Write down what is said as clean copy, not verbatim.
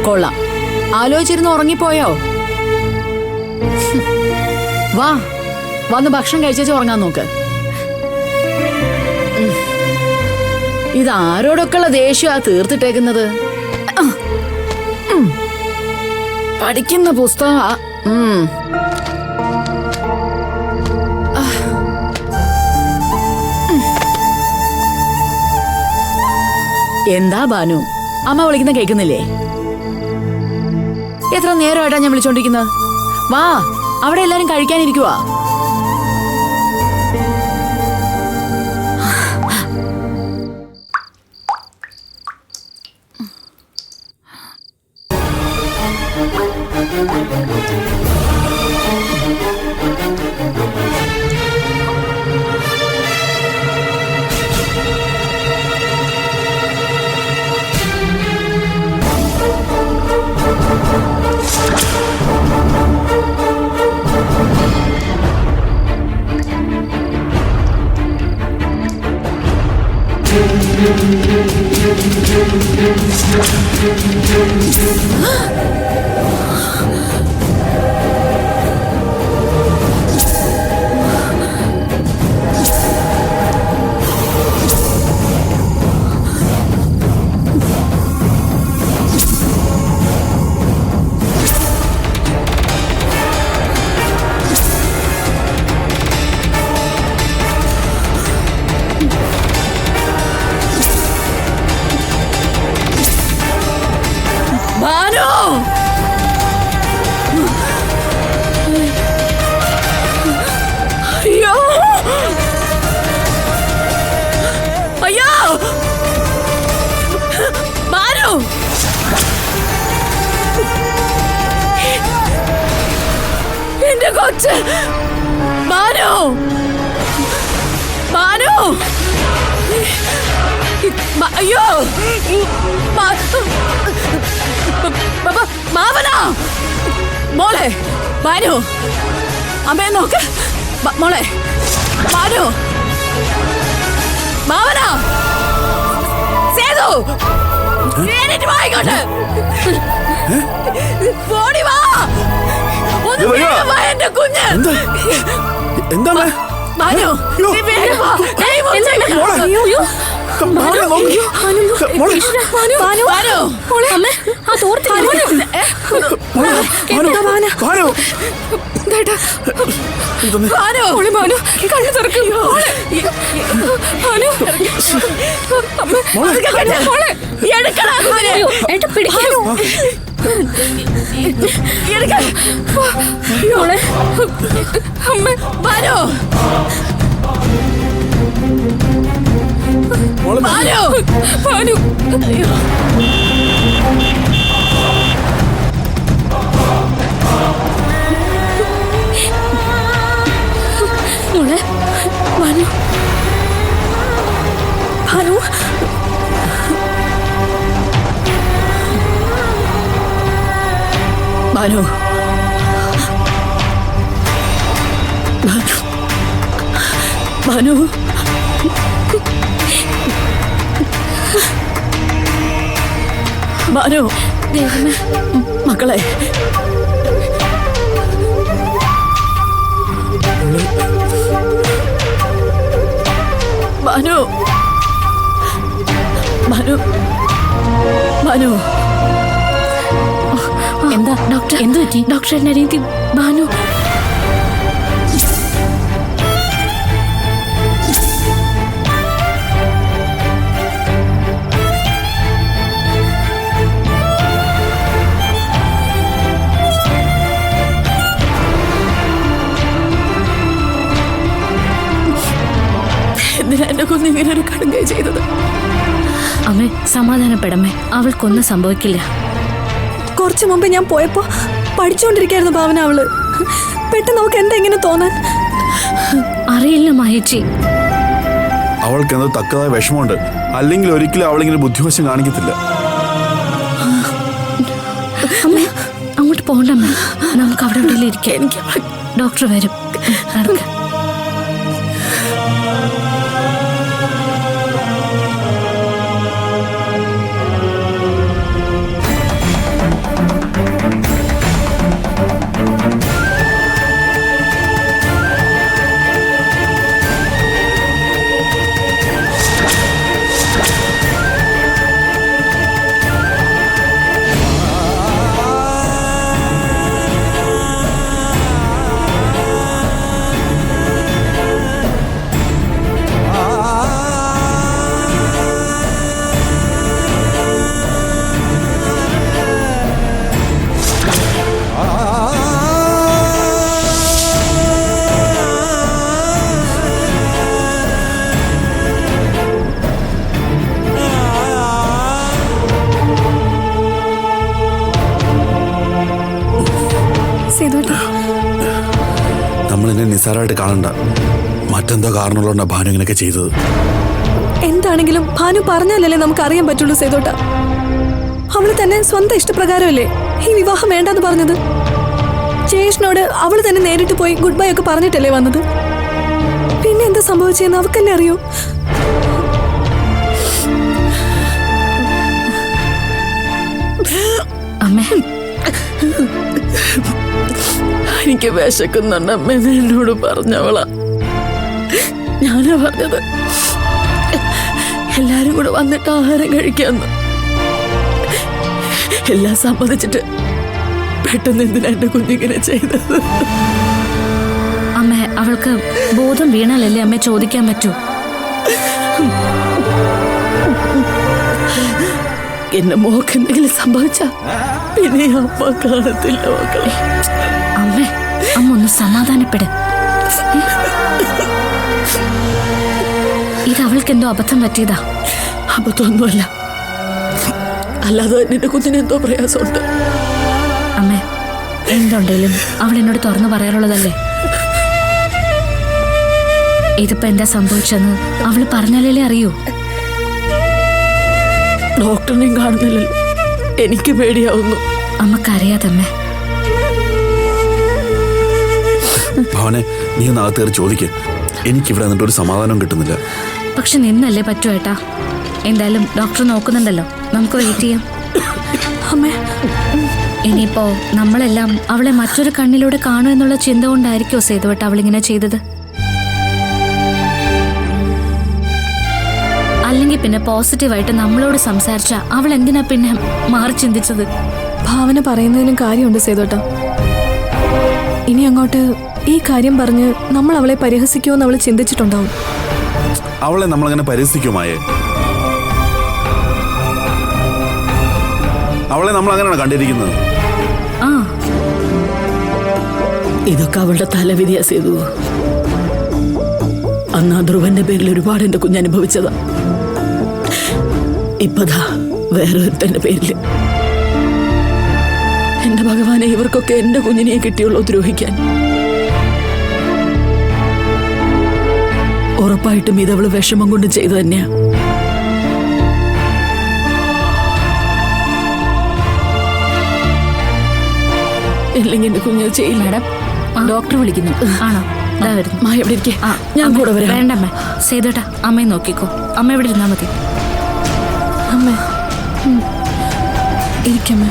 കൊള്ളാം. ആലോചിച്ചിരുന്ന് ഉറങ്ങിപ്പോയോ? വാ, വന്ന് ഭക്ഷണം കഴിച്ചു ഉറങ്ങാൻ നോക്ക്. ഇതാരോടൊക്കെയുള്ള ദേഷ്യ തീർത്തിട്ടേക്കുന്നത്? പഠിക്കുന്ന പുസ്തക. എന്താ ബാനു, അമ്മ വിളിക്കുന്ന കേൾക്കുന്നില്ലേ? എത്ര നേരമായിട്ടാ ഞാൻ വിളിച്ചോണ്ടിരിക്കുന്നത്? വാ, അവിടെ എല്ലാരും കഴിക്കാനിരിക്കുവാ. എന്റെ കൊച്ച് ബാനു, ബാനു, അയ്യോ മാവന, മോളെ ബാനു, അമ്മയെ നോക്ക് മോളെ. ബാനു, മാവന, സേതു, വായിക്കോട്ടെ, ഓടി വാ. എന്റെ കുഞ്ഞ് എന്താണ്? ബാനു, ബാനു, ബാനു, മക്കളെ, ബാനു, ബാനു, ബാനു, എന്താ ഡോക്ടർ? എന്ത് പറ്റി? ഡോക്ടർ എന്നെ രീതി ബാനു എന്തിനാ എന്നെ കൊന്നിങ്ങനെ ഒരു കടുങ്കൈ ചെയ്തത്? അമ്മേ, സമാധാനപ്പെടമ്മേ, അവൾക്കൊന്നും സംഭവിക്കില്ല. കുറച്ചു മുമ്പ് ഞാൻ പോയപ്പോ പഠിച്ചുകൊണ്ടിരിക്കായിരുന്നു ഭാവന അവള്. പെട്ടെന്ന് നമുക്ക് എന്താ ഇങ്ങനെ തോന്നാൻ? അറിയില്ല മഹേച്ചി, അവൾക്ക് എന്തോ തക്കതായ വിഷമമുണ്ട്. അല്ലെങ്കിൽ ഒരിക്കലും അവളിങ്ങനെ ബുദ്ധിവശം കാണിക്കത്തില്ല. അമ്മേ, അങ്ങോട്ട് പോകണ്ടമ്മേ, നമുക്ക് അവിടെ എവിടെയെങ്കിലും ഇരിക്കാം. എനിക്ക് ഡോക്ടർ വരും. നടക്ക. അതിനെ നിസ്സാരമായിട്ട് കാണണ്ട. മറ്റെന്തോ കാരണമുള്ളതുകൊണ്ടാ ഭാനു ഇങ്ങനെയൊക്കെ ചെയ്തത്. എന്താണെങ്കിലും ഭാനു പറഞ്ഞാലല്ലേ നമുക്ക് അറിയാൻ പറ്റുള്ളൂ സേതോട്ട. അവള് തന്നെ സ്വന്തം ഇഷ്ടപ്രകാരമല്ലേ ഈ വിവാഹം വേണ്ടെന്ന് പറഞ്ഞത്. ജയേഷിനോട് അവള് തന്നെ നേരിട്ട് പോയി ഗുഡ് ബൈ ഒക്കെ പറഞ്ഞിട്ടല്ലേ വന്നത്. പിന്നെ എന്താ സംഭവിച്ചെന്ന് അവക്കല്ലേ അറിയൂ. അമ്മേ, എനിക്ക് വിശക്കുന്നുണ്ട് അമ്മ എന്നോട് പറഞ്ഞവളാ. ഞാനാ പറഞ്ഞത് എല്ലാരും കൂടെ വന്നിട്ട് ആഹാരം കഴിക്കാന്ന്. എല്ലാം സമ്മതിച്ചിട്ട് പെട്ടെന്ന് എന്തിനാ എന്റെ കുഞ്ഞിങ്ങനെ ചെയ്തത്? അമ്മേ, അവൾക്ക് ബോധം വീണാലല്ലേ അമ്മ ചോദിക്കാൻ പറ്റൂ. എന്റെ മോക്ക് എന്തെങ്കിലും സംഭവിച്ച പിന്നെ അമ്മ കാണത്തില്ല മക്കളെ. അമ്മേ, അമ്മ ഒന്ന് സമാധാനപ്പെട്. ഇത് അവൾക്ക് എന്തോ അബദ്ധം പറ്റിയതാ. അബദ്ധമൊന്നുമല്ല, അല്ലാതെ തന്നെ എന്റെ കുഞ്ഞിന് എന്തോ പ്രയാസമുണ്ട്. അമ്മേ, എന്തുണ്ടെങ്കിലും അവൾ എന്നോട് തുറന്നു പറയാറുള്ളതല്ലേ. ഇതിപ്പോ എന്താ സംഭവിച്ചെന്ന് അവള് പറഞ്ഞാലേ അറിയൂ. ഡോക്ടറിനെയും കാണുന്നില്ലല്ലോ, എനിക്ക് പേടിയാവുന്നു. അമ്മക്കറിയാതമ്മേ. ഭാവനെ, നീ ഒന്ന് അകത്തേറി ചോദിക്ക്. എനിക്കിവിടെ നിന്നിട്ട് ഒരു സമാധാനം കിട്ടുന്നില്ല. പക്ഷെ നിന്നല്ലേ പറ്റൂ ഏട്ടാ. എന്തായാലും ഡോക്ടർ നോക്കുന്നുണ്ടല്ലോ, നമുക്ക് വെയിറ്റ് ചെയ്യാം. അമ്മേ, ഇനിയിപ്പോ നമ്മളെല്ലാം അവളെ മറ്റൊരു കണ്ണിലൂടെ കാണൂ എന്നുള്ള ചിന്ത കൊണ്ടായിരിക്കോ സേതുവട്ട് അവളിങ്ങനെ ചെയ്തത്. അല്ലെങ്കിൽ പിന്നെ പോസിറ്റീവായിട്ട് നമ്മളോട് സംസാരിച്ച അവൾ എന്തിനാ പിന്നെ മാറി ചിന്തിച്ചത്? ഭാവന പറയുന്നതിനും കാര്യമുണ്ട് സേതോട്ട. ഇനി അങ്ങോട്ട് ഈ കാര്യം പറഞ്ഞ് നമ്മൾ അവളെ പരിഹസിക്കുമെന്ന് അവൾ ചിന്തിച്ചിട്ടുണ്ടാവും. അവളെ നമ്മളങ്ങനെ പരിഹസിക്കുമായേ? അവളെ നമ്മൾ അങ്ങനെയാണ് കണ്ടിരിക്കുന്നത്. ആ, ഇതൊക്കെ അവളുടെ തലവിധിയാ ചെയ്തു. അന്ന് ആ ധ്രുവന്റെ പേരിൽ ഒരുപാട് എന്റെ കുഞ്ഞ് അനുഭവിച്ചതാ. ഇപ്പതാ വേറെ ഒരുത്തന്റെ പേരില്. എന്റെ ഭഗവാനെ, ഇവർക്കൊക്കെ എന്റെ കുഞ്ഞിനെ കിട്ടിയുള്ളൂ ദ്രോഹിക്കാൻ. ഉറപ്പായിട്ടും ഇതവള് വിഷമം കൊണ്ട് ചെയ്തു തന്നെയാ. ഇല്ലെങ്കിൽ എന്റെ കുഞ്ഞ് ചെയ്യില്ല. മാഡം, ഡോക്ടർ വിളിക്കുന്നു. ആണോ? ഇതാ വരുന്നു. മായ എവിടെ ഇരിക്കേ? ആ, ഞാൻ കൂടെ വരാം. വേണ്ടമ്മേ, സേതുട്ടാ അമ്മയെ നോക്കിക്കോ. അമ്മ ഇവിടെ ഇരുന്നാ മതി. അമ്മേ, ഇരിക്കമ്മേ.